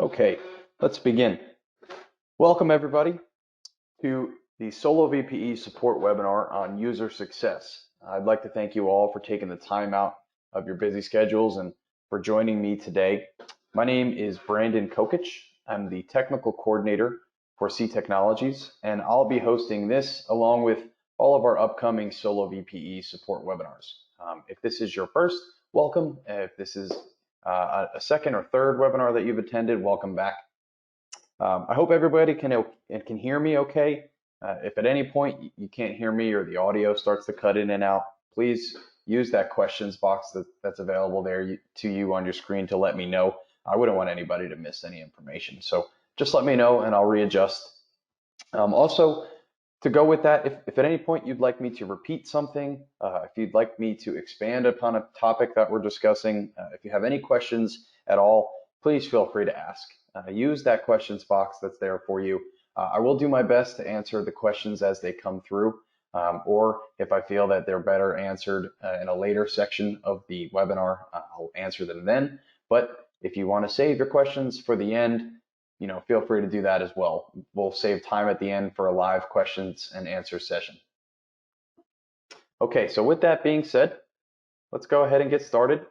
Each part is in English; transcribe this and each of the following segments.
Okay, let's begin. Welcome everybody to the SoloVPE support webinar on user success. I'd like to thank you all for taking the time out of your busy schedules and for joining me today. My name is Brandon Kokich. I'm the technical coordinator for C Technologies, and I'll be hosting this along with all of our upcoming SoloVPE support webinars. If this is your first, welcome. If this is a second or third webinar that you've attended, welcome back. I hope everybody can hear me okay. If at any point you can't hear me or the audio starts to cut in and out, please use that questions box that's available there to you on your screen to let me know. I wouldn't want anybody to miss any information. So just let me know and I'll readjust. Also, to go with that, if at any point you'd like me to repeat something, if you'd like me to expand upon a topic that we're discussing, if you have any questions at all, please feel free to ask. Use that questions box that's there for you. I will do my best to answer the questions as they come through, or if I feel that they're better answered in a later section of the webinar, I'll answer them then. But if you want to save your questions for the end, feel free to do that as well. We'll save time at the end for a live questions and answer session. Okay, so with that being said, let's go ahead and get started.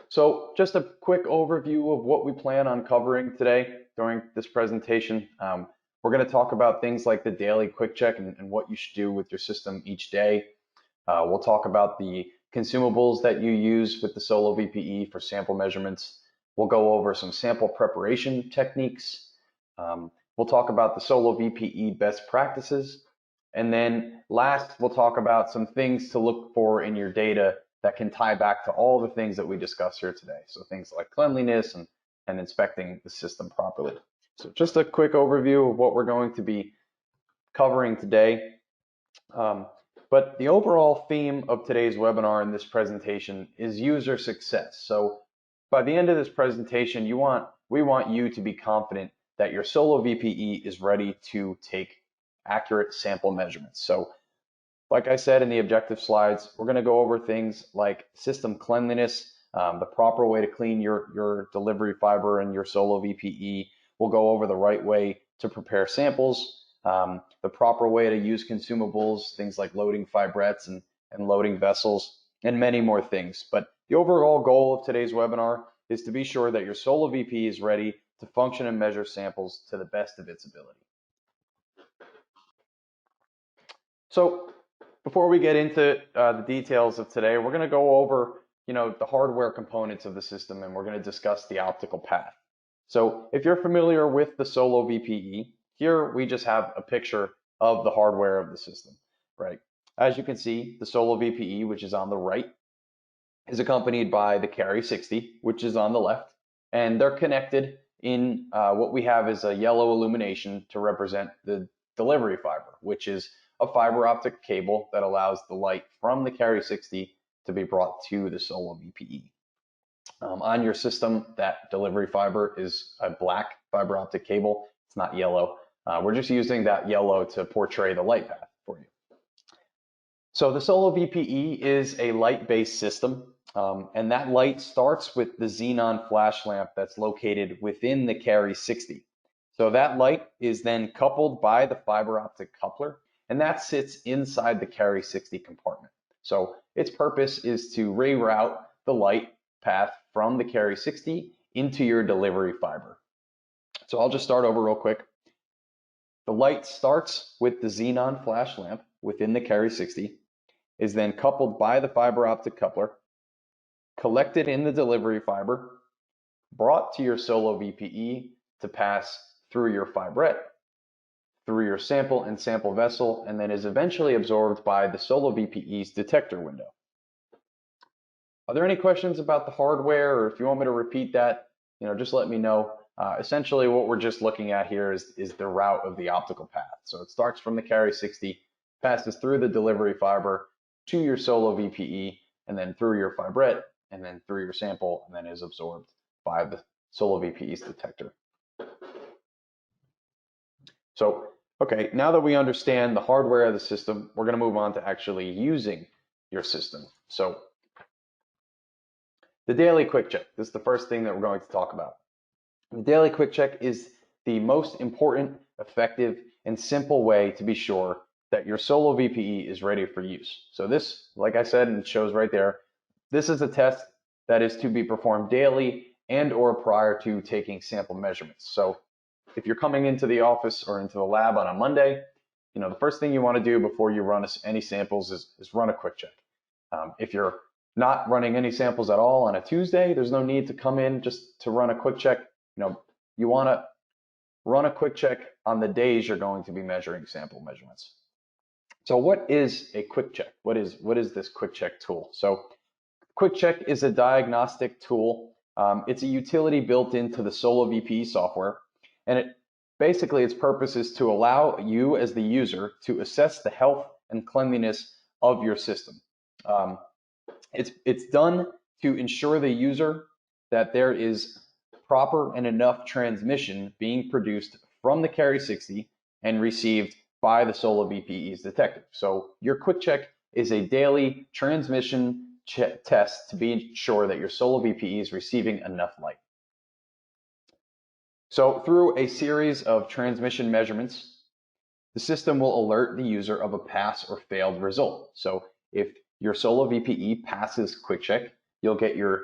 So just a quick overview of what we plan on covering today during this presentation. We're going to talk about things like the daily quick check and what you should do with your system each day. We'll talk about the consumables that you use with the SoloVPE for sample measurements. We'll go over some sample preparation techniques. We'll talk about the SoloVPE best practices. And then last, we'll talk about some things to look for in your data that can tie back to all the things that we discussed here today. So things like cleanliness and inspecting the system properly. So just a quick overview of what we're going to be covering today. But the overall theme of today's webinar and this presentation is user success. So by the end of this presentation, we want you to be confident that your SoloVPE is ready to take accurate sample measurements. So like I said in the objective slides, we're going to go over things like system cleanliness, the proper way to clean your delivery fiber and your SoloVPE. We'll go over the right way to prepare samples, the proper way to use consumables, things like loading fibrettes and loading vessels, and many more things. But the overall goal of today's webinar is to be sure that your SoloVPE is ready to function and measure samples to the best of its ability. So before we get into the details of today, we're going to go over the hardware components of the system, and we're going to discuss the optical path. So if you're familiar with the SoloVPE, here we just have a picture of the hardware of the system, right? As you can see, the SoloVPE, which is on the right, is accompanied by the Carry 60, which is on the left, and they're connected in what we have is a yellow illumination to represent the delivery fiber, which is a fiber optic cable that allows the light from the Carry 60 to be brought to the SoloVPE. On your system, that delivery fiber is a black fiber optic cable. It's not yellow. We're just using that yellow to portray the light path for you. So the SoloVPE is a light-based system, and that light starts with the xenon flash lamp that's located within the Carry 60. So that light is then coupled by the fiber optic coupler, and that sits inside the Carry 60 compartment. So its purpose is to reroute the light path from the Carry 60 into your delivery fiber. So I'll just start over real quick. The light starts with the xenon flash lamp within the Carry 60, is then coupled by the fiber optic coupler, collected in the delivery fiber, brought to your SoloVPE to pass through your fibrette, through your sample and sample vessel, and then is eventually absorbed by the SoloVPE's detector window. Are there any questions about the hardware, or if you want me to repeat that, just let me know. Essentially, what we're just looking at here is the route of the optical path. So it starts from the Carry 60, passes through the delivery fiber to your SoloVPE, and then through your fibrette, and then through your sample, and then is absorbed by the SoloVPE's detector. So, okay, now that we understand the hardware of the system, we're going to move on to actually using your system. So the daily quick check, this is the first thing that we're going to talk about. The daily quick check is the most important, effective, and simple way to be sure that your SoloVPE is ready for use. So this, like I said, and it shows right there, this is a test that is to be performed daily and or prior to taking sample measurements. So if you're coming into the office or into the lab on a Monday, the first thing you want to do before you run any samples is run a quick check. If you're not running any samples at all on a Tuesday, there's no need to come in just to run a quick check. You want to run a quick check on the days you're going to be measuring sample measurements. So what is a quick check? What is this quick check tool? So quick check is a diagnostic tool. It's a utility built into the SoloVPE software, and basically its purpose is to allow you as the user to assess the health and cleanliness of your system. It's done to ensure the user that there is proper and enough transmission being produced from the Carry 60 and received by the SoloVPE's detector. So your quick check is a daily transmission test to be sure that your SoloVPE is receiving enough light. So through a series of transmission measurements, the system will alert the user of a pass or failed result. So if your SoloVPE passes quick check, you'll get your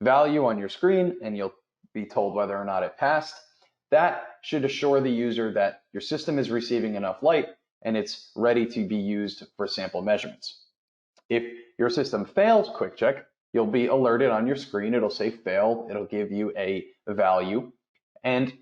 value on your screen and you'll be told whether or not it passed. That should assure the user that your system is receiving enough light and it's ready to be used for sample measurements. If your system fails quick check, you'll be alerted on your screen. It'll say failed. It'll give you a value. And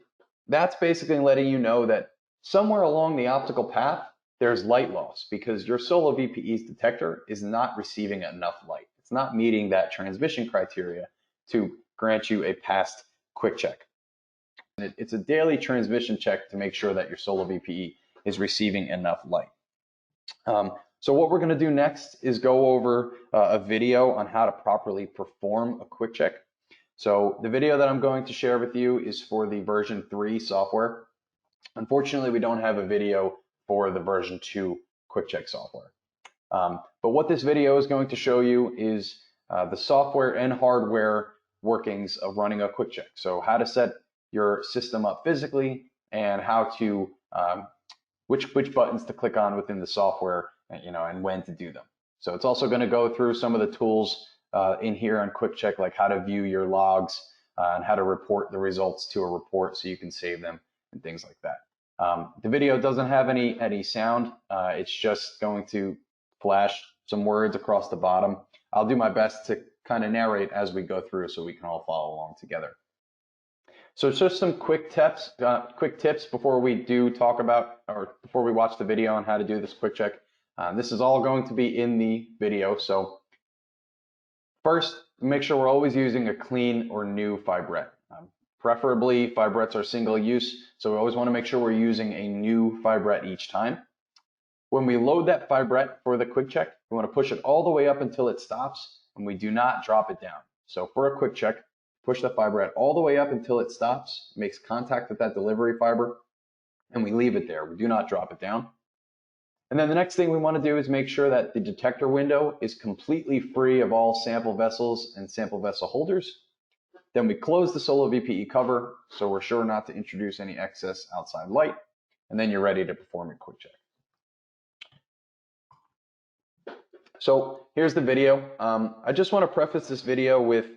that's basically letting you know that somewhere along the optical path, there's light loss because your SoloVPE's detector is not receiving enough light. It's not meeting that transmission criteria to grant you a passed quick check. It's a daily transmission check to make sure that your SoloVPE is receiving enough light. So what we're going to do next is go over a video on how to properly perform a quick check. So the video that I'm going to share with you is for the version 3 software. Unfortunately, we don't have a video for the version 2 quick check software. But what this video is going to show you is the software and hardware workings of running a quick check. So how to set your system up physically and how to which buttons to click on within the software, and when to do them. So it's also going to go through some of the tools in here on quick check, like how to view your logs and how to report the results to a report so you can save them and things like that. The video doesn't have any sound. It's just going to flash some words across the bottom. I'll do my best to kind of narrate as we go through so we can all follow along together. So it's just some quick tips before we before we watch the video on how to do this quick check. This is all going to be in the video. So first, make sure we're always using a clean or new fibrette. Preferably, fibrettes are single use, so we always want to make sure we're using a new fibrette each time. When we load that fibrette for the quick check, we want to push it all the way up until it stops, and we do not drop it down. So for a quick check, push the fibrette all the way up until it stops, makes contact with that delivery fiber, and we leave it there. We do not drop it down. And then the next thing we want to do is make sure that the detector window is completely free of all sample vessels and sample vessel holders. Then we close the SoloVPE cover so we're sure not to introduce any excess outside light, and then you're ready to perform your quick check. So here's the video. I just want to preface this video with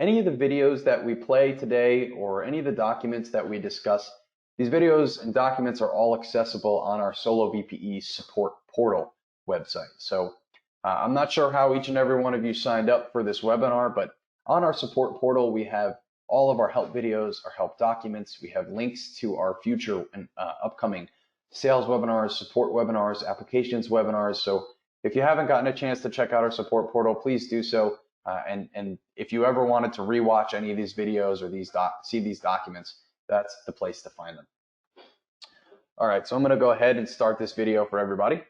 any of the videos that we play today or any of the documents that we discuss. These videos and documents are all accessible on our SoloVPE support portal website. So I'm not sure how each and every one of you signed up for this webinar, but on our support portal, we have all of our help videos, our help documents. We have links to our future and upcoming sales webinars, support webinars, applications webinars. So if you haven't gotten a chance to check out our support portal, please do so. And if you ever wanted to rewatch any of these videos or see these documents, that's the place to find them. All right, so I'm going to go ahead and start this video for everybody.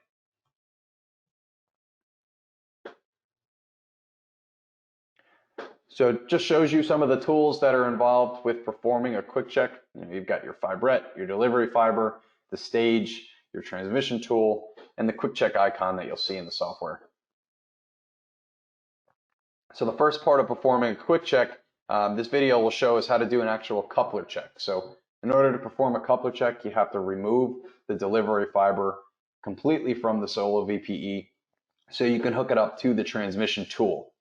So it just shows you some of the tools that are involved with performing a quick check. You've got your fibrette, your delivery fiber, the stage, your transmission tool, and the quick check icon that you'll see in the software. So the first part of performing a quick check this video will show us how to do an actual coupler check. So in order to perform a coupler check, you have to remove the delivery fiber completely from the SoloVPE so you can hook it up to the transmission tool.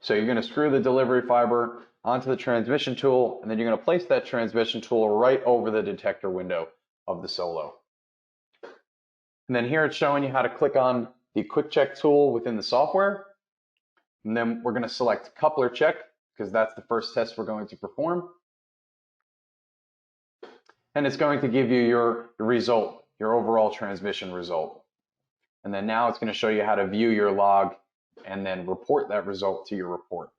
So you're going to screw the delivery fiber onto the transmission tool, and then you're going to place that transmission tool right over the detector window of the Solo. And then here it's showing you how to click on the quick check tool within the software. And then we're going to select coupler check because that's the first test we're going to perform. And it's going to give you your result, your overall transmission result. And then now it's going to show you how to view your log and then report that result to your report.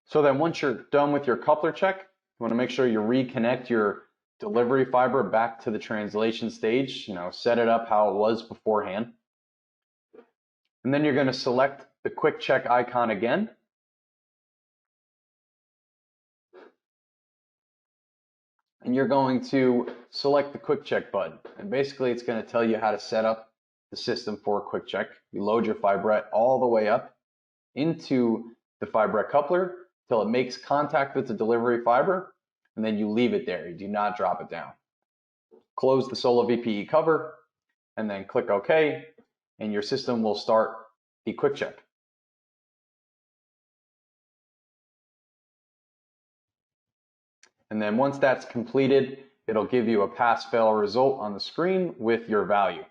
So then once you're done with your coupler check, you want to make sure you reconnect your delivery fiber back to the translation stage, set it up how it was beforehand. And then you're going to select the quick check icon again. And you're going to select the quick check button. And basically it's going to tell you how to set up the system for a quick check. You load your fibrette all the way up into the fibrette coupler till it makes contact with the delivery fiber, and then you leave it there. You do not drop it down. Close the SoloVPE cover, and then click OK, and your system will start the quick check. And then once that's completed, it'll give you a pass-fail result on the screen with your value.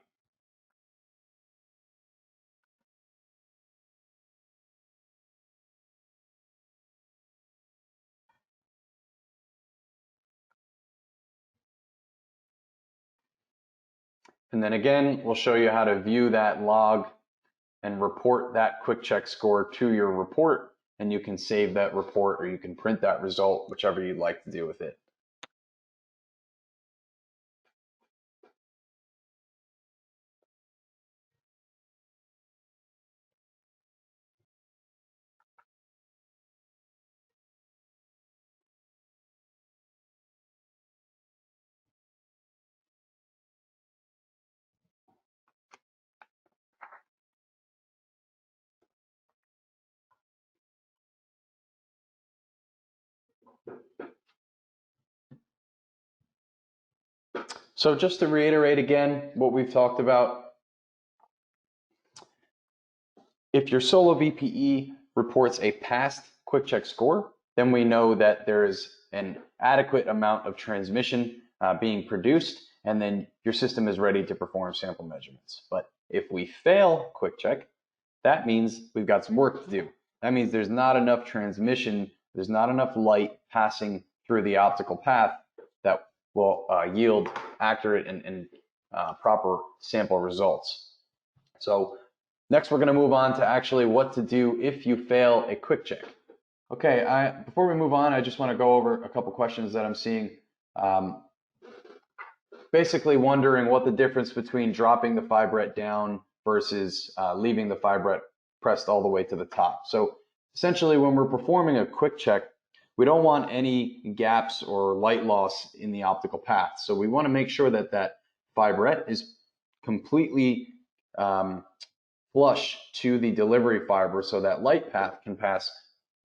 And then again, we'll show you how to view that log and report that quick check score to your report, and you can save that report or you can print that result, whichever you'd like to do with it. So just to reiterate again what we've talked about, if your SoloVPE reports a passed quick check score, then we know that there is an adequate amount of transmission being produced, and then your system is ready to perform sample measurements. But if we fail quick check, that means we've got some work to do. That means there's not enough transmission, there's not enough light passing through the optical path that will yield accurate and proper sample results. So next, we're going to move on to actually what to do if you fail a quick check. Okay, before we move on, I just want to go over a couple questions that I'm seeing. Basically wondering what the difference between dropping the fibrette down versus leaving the fibrette pressed all the way to the top. So essentially, when we're performing a quick check, we don't want any gaps or light loss in the optical path. So we want to make sure that that fibrette is completely flush to the delivery fiber so that light path can pass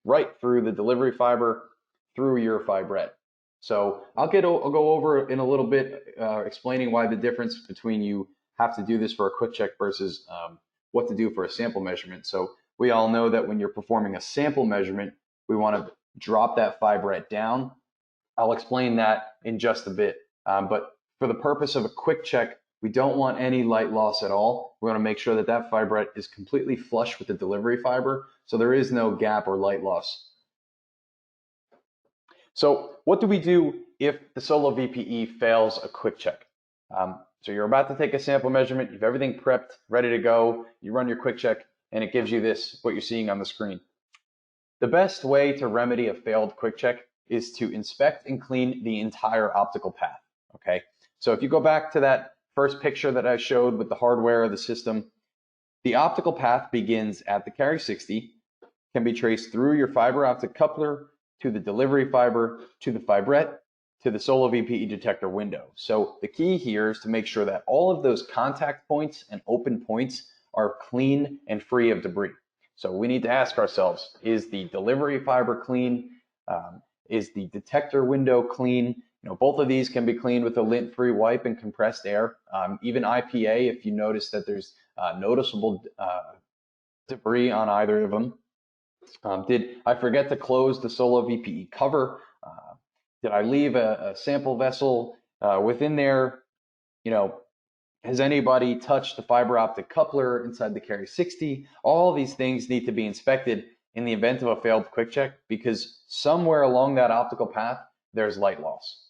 right through the delivery fiber through your fibrette. So I'll go over in a little bit explaining why the difference between you have to do this for a quick check versus what to do for a sample measurement. So we all know that when you're performing a sample measurement, we want to drop that fibrette down. I'll explain that in just a bit. But for the purpose of a quick check, we don't want any light loss at all. We want to make sure that that fibrette is completely flush with the delivery fiber, so there is no gap or light loss. So what do we do if the SoloVPE fails a quick check? So you're about to take a sample measurement, you have everything prepped, ready to go, you run your quick check, and it gives you this, what you're seeing on the screen. The best way to remedy a failed quick check is to inspect and clean the entire optical path, okay? So if you go back to that first picture that I showed with the hardware of the system, the optical path begins at the carry 60, can be traced through your fiber optic coupler to the delivery fiber, to the fibrette, to the SoloVPE detector window. So the key here is to make sure that all of those contact points and open points are clean and free of debris. So we need to ask ourselves, is the delivery fiber clean? Is the detector window clean? You know, both of these can be cleaned with a lint-free wipe and compressed air. Even IPA, if you notice that there's noticeable debris on either of them. Did I forget to close the SoloVPE cover? Did I leave a sample vessel within there? You know, has anybody touched the fiber optic coupler inside the carry 60? All these things need to be inspected in the event of a failed quick check, because somewhere along that optical path, there's light loss.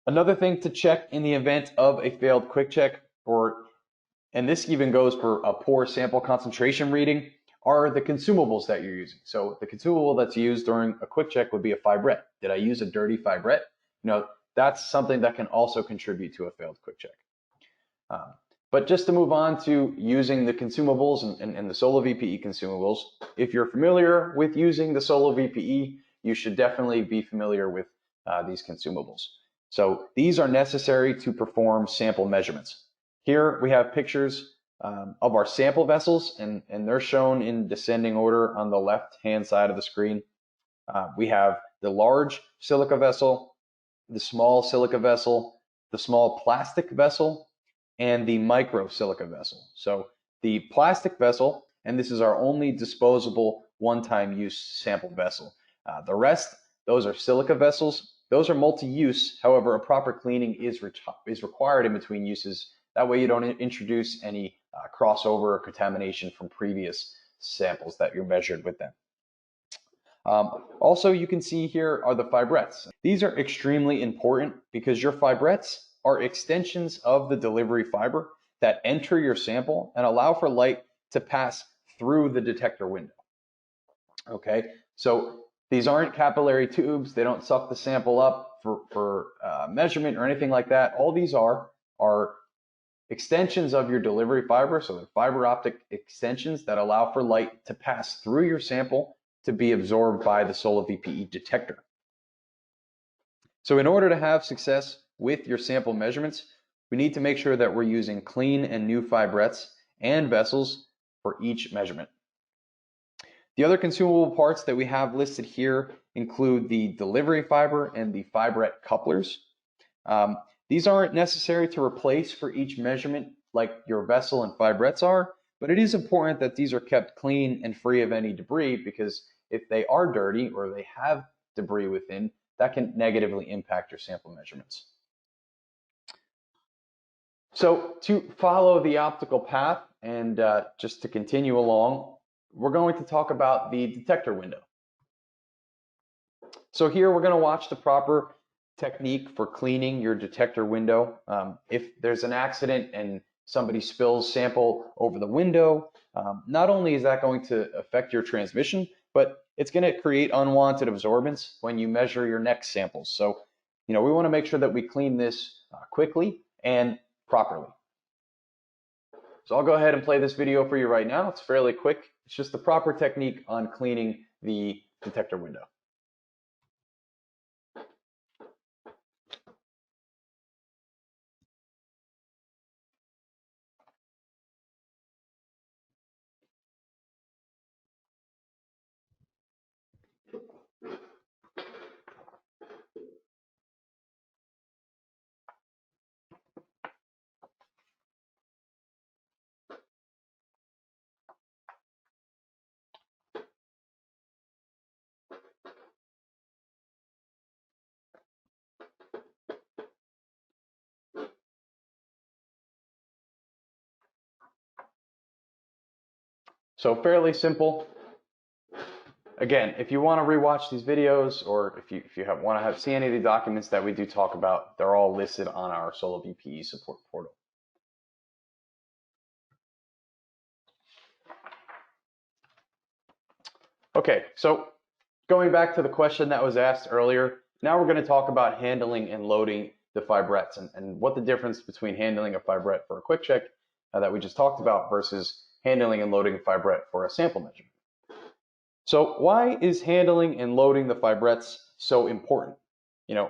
Another thing to check in the event of a failed quick check, and this even goes for a poor sample concentration reading, are the consumables that you're using. So the consumable that's used during a quick check would be a fibrette. Did I use a dirty fibrette? You know, that's something that can also contribute to a failed quick check. But just to move on to using the consumables and the SoloVPE consumables, if you're familiar with using the SoloVPE, you should definitely be familiar with these consumables. So these are necessary to perform sample measurements. Here we have pictures of our sample vessels, and they're shown in descending order on the left-hand side of the screen. We have the large silica vessel, the small silica vessel, the small plastic vessel, and the micro silica vessel. So the plastic vessel, and this is our only disposable one-time use sample vessel. The rest, those are silica vessels. Those are multi-use. However, a proper cleaning is required in between uses. That way you don't introduce any crossover or contamination from previous samples that you're measured with them. Also, you can see here are the fibrettes. These are extremely important because your fibrettes are extensions of the delivery fiber that enter your sample and allow for light to pass through the detector window. Okay, so these aren't capillary tubes. They don't suck the sample up for measurement or anything like that. All these are extensions of your delivery fiber, so they're fiber optic extensions that allow for light to pass through your sample to be absorbed by the SoloVPE detector. So in order to have success with your sample measurements, we need to make sure that we're using clean and new fibrettes and vessels for each measurement. The other consumable parts that we have listed here include the delivery fiber and the fibrette couplers. These aren't necessary to replace for each measurement like your vessel and fibrettes are, but it is important that these are kept clean and free of any debris, because if they are dirty or they have debris within, that can negatively impact your sample measurements. So to follow the optical path and just to continue along, we're going to talk about the detector window. So here we're going to watch the proper technique for cleaning your detector window. If there's an accident and somebody spills sample over the window, not only is that going to affect your transmission, but it's going to create unwanted absorbance when you measure your next samples. So, you know, we want to make sure that we clean this quickly and properly. So I'll go ahead and play this video for you right now. It's fairly quick. It's just the proper technique on cleaning the detector window. So fairly simple. Again, if you want to rewatch these videos, or if you want to see any of the documents that we do talk about, they're all listed on our SoloVPE support portal. Okay, so going back to the question that was asked earlier, now we're going to talk about handling and loading the fibrettes and what the difference between handling a fibrette for a quick check that we just talked about versus handling and loading a fibrette for a sample measurement. So why is handling and loading the fibrettes so important?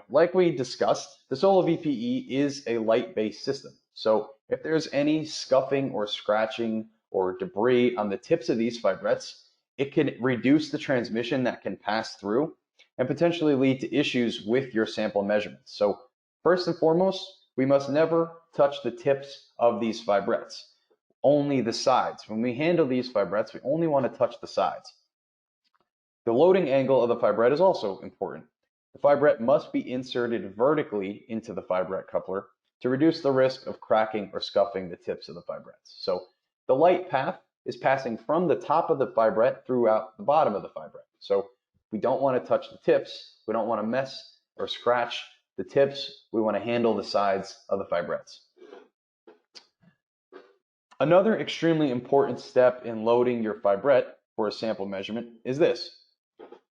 Like we discussed, the SoloVPE is a light-based system. So if there's any scuffing or scratching or debris on the tips of these fibrettes, it can reduce the transmission that can pass through and potentially lead to issues with your sample measurements. So first and foremost, we must never touch the tips of these fibrettes, only the sides. When we handle these fibrettes, we only want to touch the sides. The loading angle of the fibrette is also important. The fibrette must be inserted vertically into the fibrette coupler to reduce the risk of cracking or scuffing the tips of the fibrettes. So the light path is passing from the top of the fibrette throughout the bottom of the fibrette. So we don't want to touch the tips. We don't want to mess or scratch the tips. We want to handle the sides of the fibrettes. Another extremely important step in loading your fibrette for a sample measurement is this.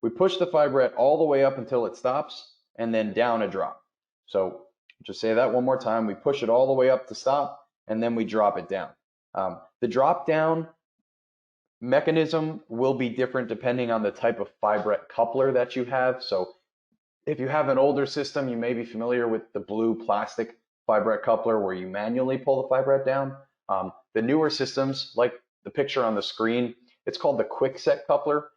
We push the fibrette all the way up until it stops and then down a drop. So just say that one more time. We push it all the way up to stop and then we drop it down. The drop down mechanism will be different depending on the type of fibrette coupler that you have. So if you have an older system, you may be familiar with the blue plastic fibrette coupler where you manually pull the fibrette down. The newer systems, like the picture on the screen, it's called the quick set coupler.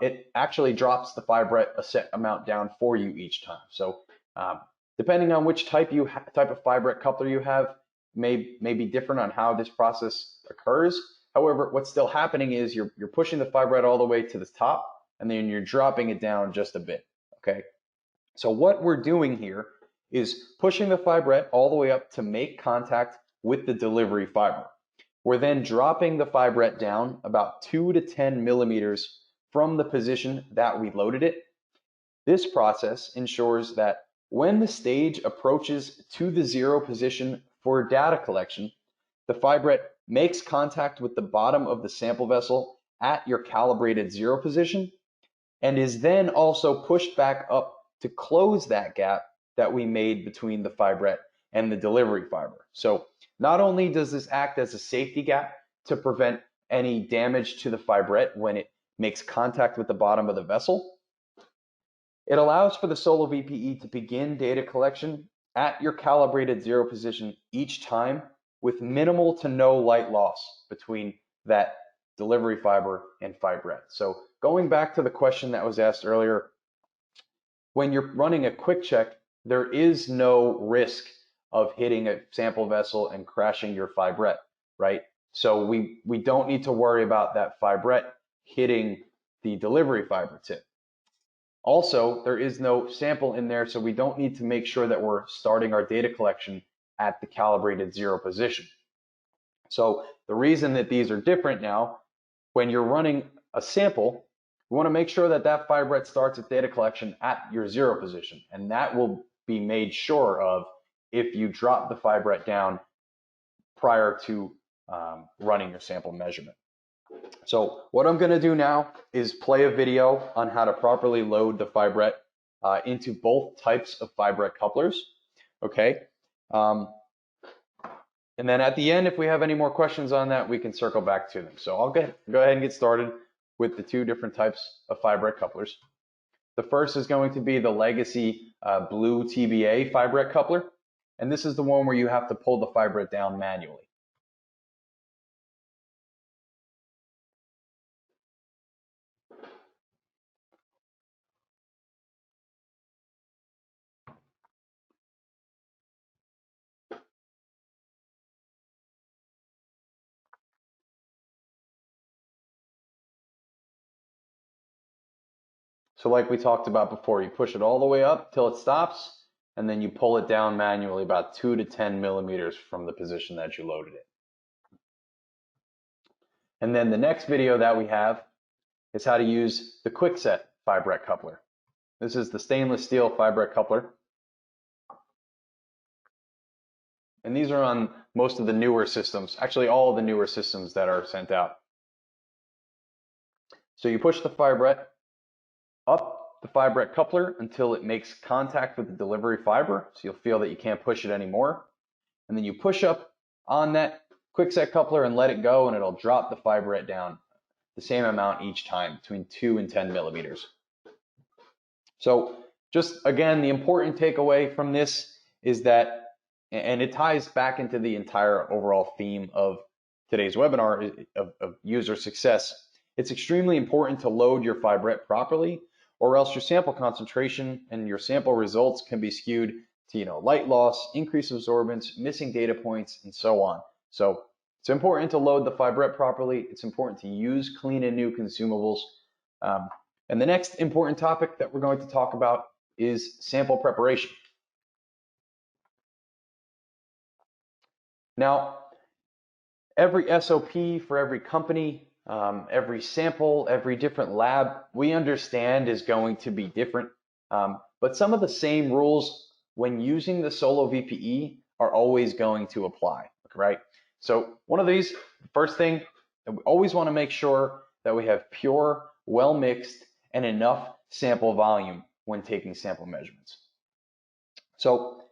It actually drops the fibrette a set amount down for you each time. So depending on which type of fibrette coupler you have may be different on how this process occurs. However, what's still happening is you're pushing the fibrette all the way to the top and then you're dropping it down just a bit. Okay. So what we're doing here is pushing the fibrette all the way up to make contact with the delivery fiber. We're then dropping the fibrette down about 2 to 10 millimeters from the position that we loaded it. This process ensures that when the stage approaches to the zero position for data collection, the fibrette makes contact with the bottom of the sample vessel at your calibrated zero position and is then also pushed back up to close that gap that we made between the fibrette and the delivery fiber. So not only does this act as a safety gap to prevent any damage to the fibrette when it makes contact with the bottom of the vessel, it allows for the SoloVPE to begin data collection at your calibrated zero position each time with minimal to no light loss between that delivery fiber and fibrette. So going back to the question that was asked earlier, when you're running a quick check, there is no risk of hitting a sample vessel and crashing your fibrette, right? So we don't need to worry about that fibrette hitting the delivery fiber tip. Also, there is no sample in there, so we don't need to make sure that we're starting our data collection at the calibrated zero position. So the reason that these are different now, when you're running a sample, we want to make sure that that fibrette starts its data collection at your zero position, and that will be made sure of if you drop the fibrette down prior to running your sample measurement. So what I'm going to do now is play a video on how to properly load the fibrette into both types of fibrette couplers. Okay. And then at the end, if we have any more questions on that, we can circle back to them. So I'll go ahead and get started with the two different types of fibrette couplers. The first is going to be the legacy blue TBA fibrette coupler. And this is the one where you have to pull the fibrette down manually. So like we talked about before, you push it all the way up till it stops, and then you pull it down manually about 2 to 10 millimeters from the position that you loaded it. And then the next video that we have is how to use the quickset fibrette coupler. This is the stainless steel fibrette coupler. And these are on most of the newer systems, actually all of the newer systems that are sent out. So you push the fibrette up the fibrette coupler until it makes contact with the delivery fiber. So you'll feel that you can't push it anymore. And then you push up on that quickset coupler and let it go, and it'll drop the fibrette down the same amount each time, between 2 and 10 millimeters. So just again, the important takeaway from this is that, and it ties back into the entire overall theme of today's webinar of user success. It's extremely important to load your fibrette properly, or else your sample concentration and your sample results can be skewed to light loss, increased absorbance, missing data points, and so on. So it's important to load the fibrette properly. It's important to use clean and new consumables. And the next important topic that we're going to talk about is sample preparation. Now, every SOP for every company, every sample, every different lab, we understand is going to be different. But some of the same rules when using the SoloVPE are always going to apply, right? So one of these, first thing, we always want to make sure that we have pure, well-mixed, and enough sample volume when taking sample measurements. So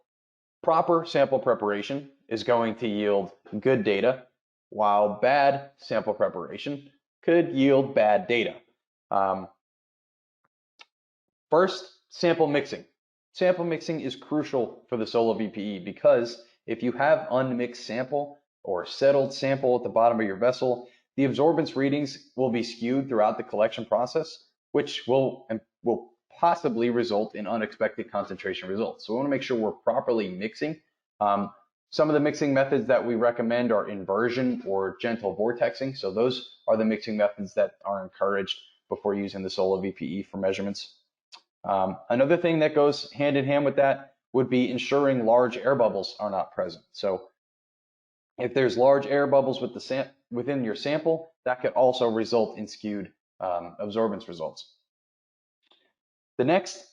proper sample preparation is going to yield good data, while bad sample preparation could yield bad data. First, sample mixing. Sample mixing is crucial for the SoloVPE because if you have unmixed sample or settled sample at the bottom of your vessel, the absorbance readings will be skewed throughout the collection process, which will possibly result in unexpected concentration results. So we want to make sure we're properly mixing. Some of the mixing methods that we recommend are inversion or gentle vortexing. So those are the mixing methods that are encouraged before using the SoloVPE for measurements. Another thing that goes hand in hand with that would be ensuring large air bubbles are not present. So if there's large air bubbles within your sample, that could also result in skewed absorbance results. The next,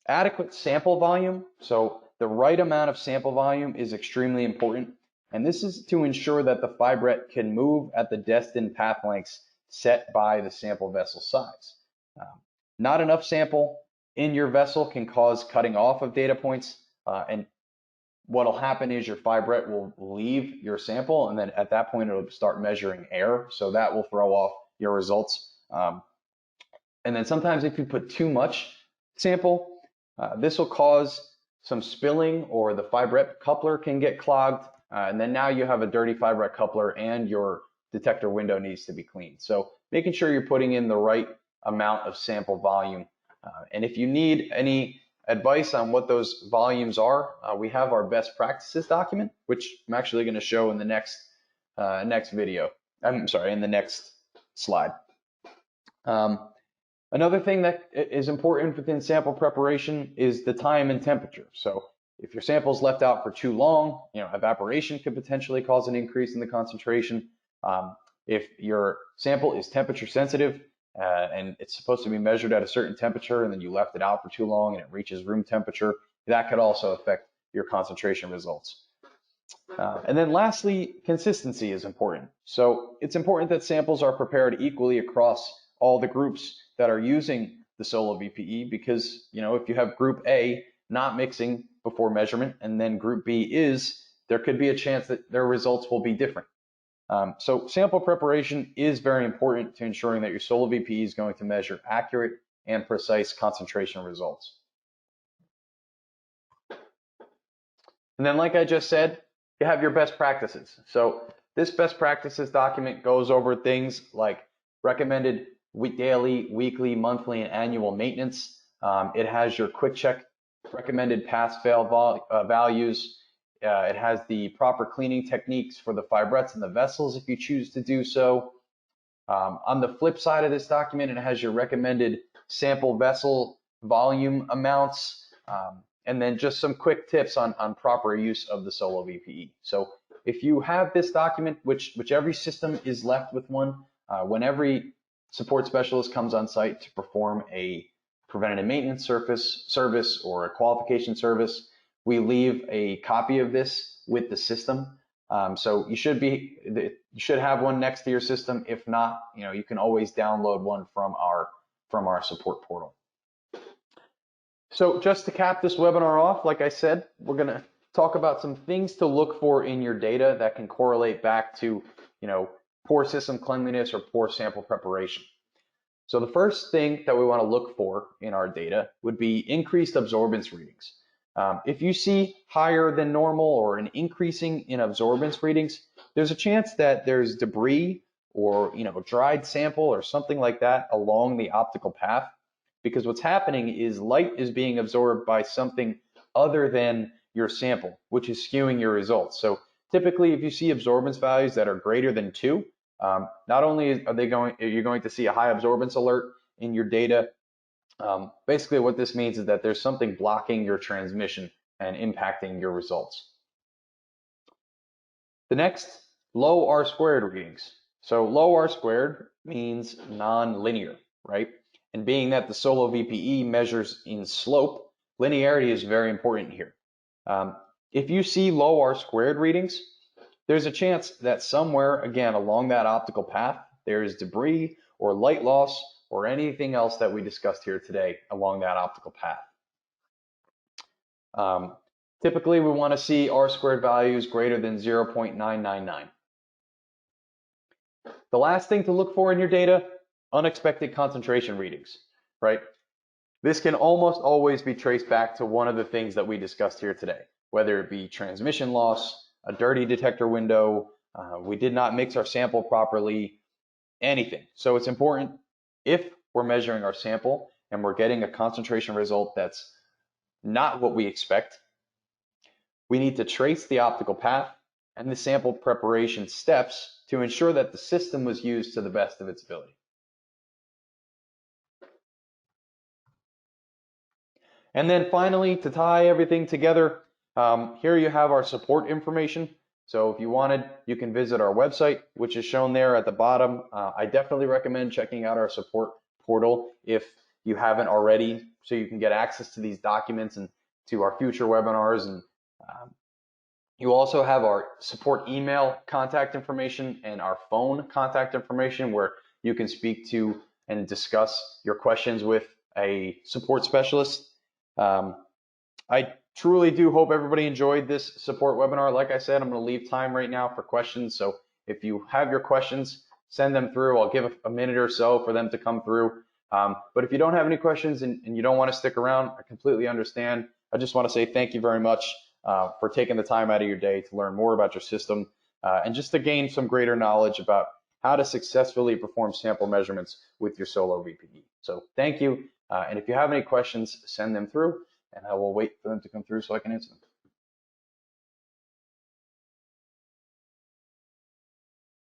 adequate sample volume. So the right amount of sample volume is extremely important. And this is to ensure that the fibrette can move at the destined path lengths set by the sample vessel size. Not enough sample in your vessel can cause cutting off of data points. And what'll happen is your fibrette will leave your sample, and then at that point it'll start measuring air. So that will throw off your results. And then sometimes if you put too much sample, this will cause some spilling, or the fibrette coupler can get clogged. And then now you have a dirty fibrette coupler and your detector window needs to be cleaned. So making sure you're putting in the right amount of sample volume. And if you need any advice on what those volumes are, we have our best practices document, which I'm actually going to show in the next video. I'm sorry, in the next slide. Another thing that is important within sample preparation is the time and temperature. So if your sample is left out for too long, evaporation could potentially cause an increase in the concentration. If your sample is temperature sensitive and it's supposed to be measured at a certain temperature, and then you left it out for too long and it reaches room temperature, that could also affect your concentration results. And then lastly, consistency is important. So it's important that samples are prepared equally across all the groups that are using the SoloVPE, because if you have group A not mixing before measurement and then group B is, there could be a chance that their results will be different. So sample preparation is very important to ensuring that your SoloVPE is going to measure accurate and precise concentration results. And then, like I just said, you have your best practices. So this best practices document goes over things like recommended daily, weekly, monthly, and annual maintenance. It has your quick check recommended pass-fail values. It has the proper cleaning techniques for the fibrettes and the vessels if you choose to do so. On the flip side of this document, it has your recommended sample vessel volume amounts, and then just some quick tips on proper use of the SoloVPE. So if you have this document, which every system is left with one, when every support specialist comes on site to perform a preventative maintenance service or a qualification service, we leave a copy of this with the system. So you should have one next to your system. If not, you can always download one from our support portal. So just to cap this webinar off, like I said, we're going to talk about some things to look for in your data that can correlate back to, poor system cleanliness or poor sample preparation. So the first thing that we want to look for in our data would be increased absorbance readings. If you see higher than normal or an increasing in absorbance readings, there's a chance that there's debris or dried sample or something like that along the optical path, because what's happening is light is being absorbed by something other than your sample, which is skewing your results. So typically, if you see absorbance values that are greater than 2, not only are you going to see a high absorbance alert in your data, basically what this means is that there's something blocking your transmission and impacting your results. The next, low R squared readings. So low R squared means non-linear, right? And being that the SoloVPE measures in slope, linearity is very important here. If you see low R squared readings, there's a chance that somewhere, again, along that optical path, there is debris or light loss or anything else that we discussed here today along that optical path. Typically, we want to see R squared values greater than 0.999. The last thing to look for in your data, unexpected concentration readings, right? This can almost always be traced back to one of the things that we discussed here today, whether it be transmission loss, a dirty detector window, we did not mix our sample properly, anything. So it's important, if we're measuring our sample and we're getting a concentration result that's not what we expect, we need to trace the optical path and the sample preparation steps to ensure that the system was used to the best of its ability. And then finally, to tie everything together, here you have our support information. So if you wanted, you can visit our website, which is shown there at the bottom. I definitely recommend checking out our support portal if you haven't already, so you can get access to these documents and to our future webinars. And you also have our support email contact information and our phone contact information, where you can speak to and discuss your questions with a support specialist. I truly do hope everybody enjoyed this support webinar. Like I said, I'm going to leave time right now for questions. So if you have your questions, send them through. I'll give a minute or so for them to come through. But if you don't have any questions and you don't want to stick around, I completely understand. I just want to say thank you very much for taking the time out of your day to learn more about your system and just to gain some greater knowledge about how to successfully perform sample measurements with your SoloVPE. So thank you. And if you have any questions, send them through, and I will wait for them to come through so I can answer them.